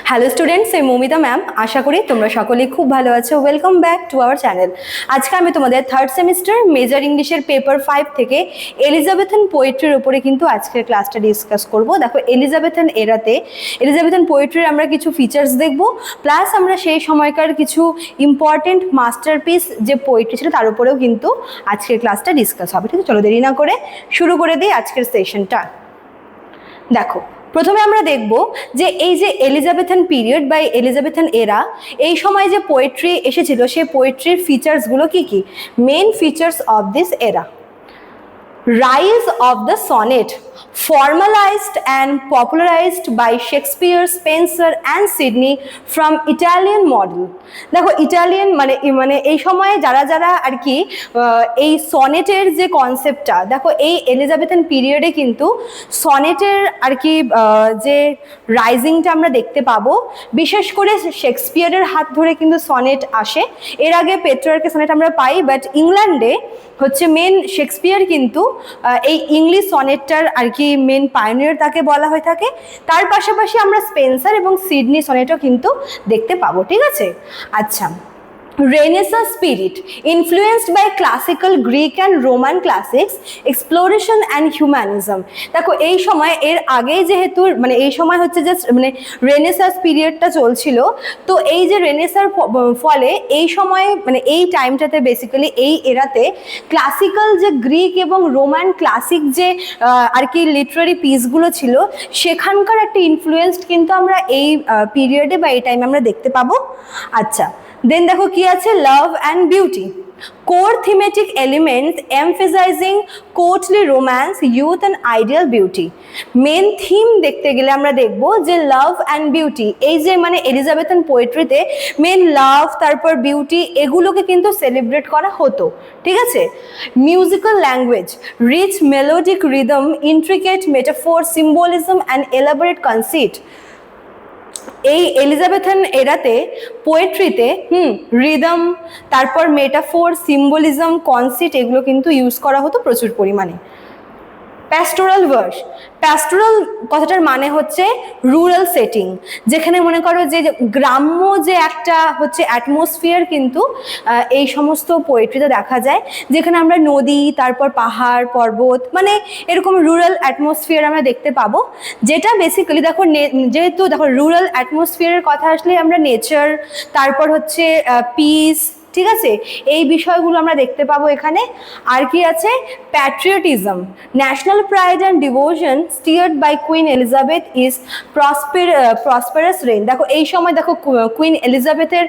Hello students, আমি Moumita ma'am. আশা করি তোমরা সকলেই খুব ভালো আছো। Welcome back to our channel. আজকে আমি তোমাদের থার্ড সেমিস্টার মেজর ইংলিশের পেপার 5 থেকে এলিজাবেথান পোয়েট্রির উপরে কিন্তু আজকের ক্লাসটা ডিসকাস করব। দেখো, এলিজাবেথান এরাতে এলিজাবেথান পোয়েট্রির আমরা কিছু ফিচার্স দেখব, প্লাস আমরা সেই সময়কার কিছু ইম্পর্টেন্ট মাস্টারপিস যে পোয়েট্রি ছিল তার উপরেও কিন্তু আজকের ক্লাসটা ডিসকাস হবে। ঠিক আছে, চলো দেরি না করে শুরু করে দিই আজকের সেশনটা। দেখো, প্রথমে আমরা দেখব যে এই যে এলিজাবেথান পিরিয়ড বা এলিজাবেথান এরা, এই সময় যে পোয়েট্রি এসেছিল সেই পোয়েট্রির ফিচার্সগুলো কি কি? মেন ফিচার্স অফ দিস এরা: rise of the sonnet, formalized and popularized by Shakespeare, Spenser and Sidney from Italian model। দেখো, ইটালিয়ান মানে এই সময়ে যারা যারা আর কি এই সনেটের যে কনসেপ্টটা, দেখো এই এলিজাবেথান পিরিয়ডে কিন্তু সনেটের আর কি যে রাইজিংটা আমরা দেখতে পাবো। বিশেষ করে শেক্সপিয়ারের হাত ধরে কিন্তু সনেট আসে। এর আগে পেট্রার্কের সনেট আমরা পাই, বাট ইংল্যান্ডে হচ্ছে মেন শেক্সপিয়ার কিন্তু এই ইংলিশ সনেটটার আর কি মেন পায়োনিয়ার তাকে বলা হয়ে থাকে। তার পাশাপাশি আমরা স্পেন্সার এবং সিডনি সনেটও কিন্তু দেখতে পাবো। ঠিক আছে, আচ্ছা। Renaissance spirit influenced by classical Greek and Roman classics, exploration and humanism। দেখো, এই সময় এর আগে যেহেতু এই সময় হচ্ছে যে রেনেসাস পিরিয়ডটা চলছিল, তো এই যে রেনেসার ফলে এই সময় এই টাইমটাতে বেসিক্যালি এই এরাতে ক্লাসিক্যাল যে গ্রিক এবং রোমান ক্লাসিক যে আর কি লিটারারি পিসগুলো ছিল সেখানকার একটা ইনফ্লুয়েন্সড কিন্তু আমরা এই পিরিয়ডে বা এই টাইমে আমরা দেখতে পাবো। আচ্ছা, দেন দেখো কি আছে, love and beauty, core thematic elements emphasising courtly romance, youth and ideal beauty. Main theme দেখতে গেলে আমরা দেখব যে লাভ অ্যান্ড বিউটি, এই যে এলিজাবেথান পোয়েট্রিতে মেন লাভ তারপর বিউটি এগুলোকে কিন্তু সেলিব্রেট করা হতো। ঠিক আছে, musical language, rich melodic rhythm, intricate metaphor, symbolism and elaborate conceit. এই এলিজাবেথান এরাতে পোয়েট্রিতে রিদম, তারপর মেটাফোর, সিম্বলিজম, কনসিট এগুলো কিন্তু ইউজ করা হতো প্রচুর পরিমাণে। প্যাস্টোরাল ভার্স, প্যাস্টোরাল কথাটার মানে হচ্ছে রুরাল সেটিং, যেখানে মনে করো যে গ্রাম্য যে একটা হচ্ছে অ্যাটমসফিয়ার কিন্তু এই সমস্ত পোয়েট্রিতে দেখা যায়, যেখানে আমরা নদী, তারপর পাহাড় পর্বত, এরকম রুরাল অ্যাটমসফিয়ার আমরা দেখতে পাবো। যেটা বেসিক্যালি দেখো, যেহেতু দেখো রুরাল অ্যাটমসফিয়ারের কথা আসলে আমরা নেচার, তারপর হচ্ছে পিস, ঠিক আছে, এই বিষয়গুলো আমরা দেখতে পাবো এখানে। আর কি আছে, patriotism, national pride and devotion steered by Queen Elizabeth is prosperous reign. দেখো, এই সময় দেখো কুইন এলিজাবেথের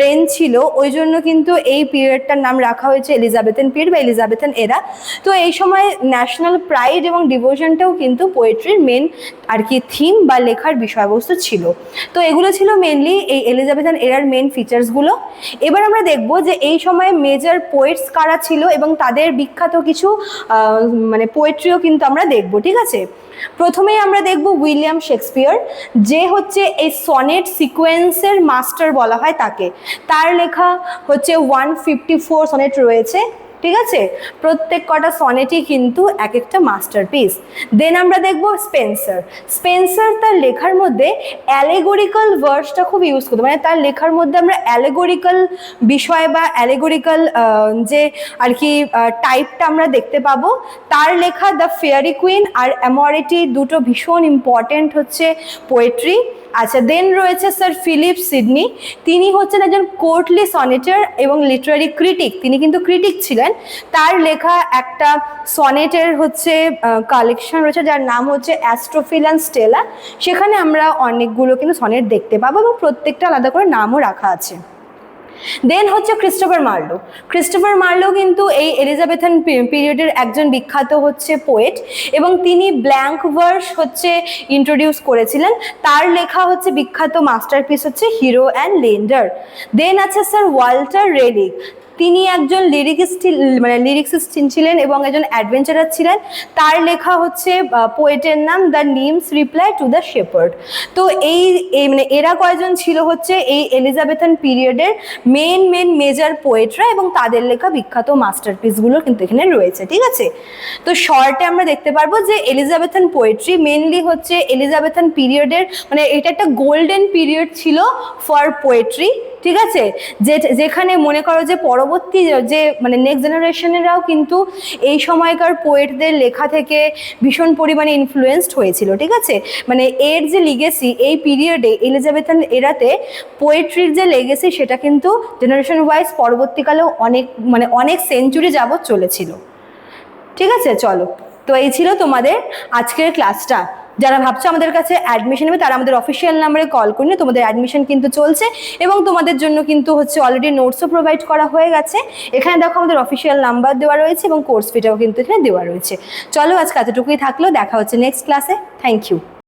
রেইন ছিল, ওই জন্য কিন্তু এই পিরিয়ডটার নাম রাখা হয়েছে এলিজাবেথান পিরিয়ড বা এলিজাবেথান এরা। তো এই সময় ন্যাশনাল প্রাইড এবং ডিভোশনটাও কিন্তু পোয়েট্রির মেন আর কি থিম বা লেখার বিষয়বস্তু ছিল। তো এগুলো ছিল মেনলি এই এলিজাবেথান এরার মেন ফিচার্সগুলো। এবার আমরা দেখব যে এই সময় মেজর পোয়েটস কারা ছিল এবং তাদের বিখ্যাত কিছু পোয়েট্রিও কিন্তু আমরা দেখব। ঠিক আছে, প্রথমেই আমরা দেখব উইলিয়াম শেক্সপিয়ার, যে হচ্ছে এই সনেট সিকোয়েন্সের মাস্টার বলা হয় তাকে। তার লেখা হচ্ছে 154 সনেট রয়েছে। ঠিক আছে, প্রত্যেক কটা সনেটই কিন্তু এক একটা মাস্টারপিস। দেন আমরা দেখব স্পেন্সার। স্পেন্সার তার লেখার মধ্যে অ্যালেগোরিক্যাল ভার্সটা খুব ইউজ করতো, তার লেখার মধ্যে আমরা অ্যালেগোরিক্যাল বিষয় বা অ্যালেগোরিক্যাল যে আর কি টাইপটা আমরা দেখতে পাবো। তার লেখা দ্য ফেয়ারি কুইন আর অ্যামরিটি দুটো ভীষণ ইম্পর্টেন্ট হচ্ছে পোয়েট্রি। আচ্ছা, দেন রয়েছে স্যার ফিলিপ সিডনি। তিনি হচ্ছেন একজন কোর্টলি সনেটার এবং লিটারারি ক্রিটিক, তিনি কিন্তু ক্রিটিক ছিলেন। তার লেখা একটা সনেটের হচ্ছে কালেকশন রয়েছে যার নাম হচ্ছে অ্যাস্ট্রোফিল অ্যান্ড স্টেলা। সেখানে আমরা অনেকগুলো কিন্তু সনেট দেখতে পাবো এবং প্রত্যেকটা আলাদা করে নামও রাখা আছে। দেন হচ্ছে ক্রিস্টোফার মার্লো। ক্রিস্টোফার মার্লো কিন্তু এই এলিজাবেথান পিরিয়ডের একজন বিখ্যাত হচ্ছে পোয়েট এবং তিনি ব্ল্যাঙ্ক ভার্স হচ্ছে ইন্ট্রোডিউস করেছিলেন। তার লেখা হচ্ছে বিখ্যাত মাস্টারপিস হচ্ছে হিরো অ্যান্ড লেন্ডার। দেন আছে স্যার ওয়াল্টার রেলিক। তিনি একজন লিরিক্সিস্ট ছিলেন এবং একজন অ্যাডভেঞ্চারার ছিলেন। তার লেখা হচ্ছে পোয়েটের নাম the nymph's reply to the shepherd. তো এই এরা কয়জন ছিল হচ্ছে এই এলিজাবেথান পিরিয়ডের মেন মেজর পোয়েটরা, এবং তাদের লেখা বিখ্যাত মাস্টারপিসগুলো কিন্তু এখানে রয়েছে। ঠিক আছে, তো শর্টে আমরা দেখতে পারবো যে এলিজাবেথান পোয়েট্রি মেনলি হচ্ছে এলিজাবেথান পিরিয়ডের, এটা একটা গোল্ডেন পিরিয়ড ছিল ফর পোয়েট্রি। ঠিক আছে, যেখানে মনে করো যে পরবর্তী যে নেক্সট জেনারেশনেরাও কিন্তু এই সময়কার পোয়েটদের লেখা থেকে ভীষণ পরিমাণে ইনফ্লুয়েসড হয়েছিল। ঠিক আছে, এর যে লিগেসি এই পিরিয়ডে এলিজাবেথান এরাতে পোয়েট্রির যে লেগেসি সেটা কিন্তু জেনারেশন ওয়াইজ পরবর্তীকালেও অনেক সেঞ্চুরি যাবৎ চলেছিল। ঠিক আছে, চলো, তো এই ছিল তোমাদের আজকের ক্লাসটা। যারা ভাবছো আমাদের কাছে অ্যাডমিশন নেবে তারা আমাদের অফিসিয়াল নাম্বারে কল করলে, তোমাদের অ্যাডমিশন কিন্তু চলছে এবং তোমাদের জন্য কিন্তু হচ্ছে অলরেডি নোটসও প্রোভাইড করা হয়ে গেছে। এখানে দেখো আমাদের অফিসিয়াল নাম্বার দেওয়া রয়েছে এবং কোর্স ফিটাও কিন্তু এখানে দেওয়া রয়েছে। চলো, আজকে এতটুকুই থাকলো, দেখা হচ্ছে নেক্সট ক্লাসে। Thank you.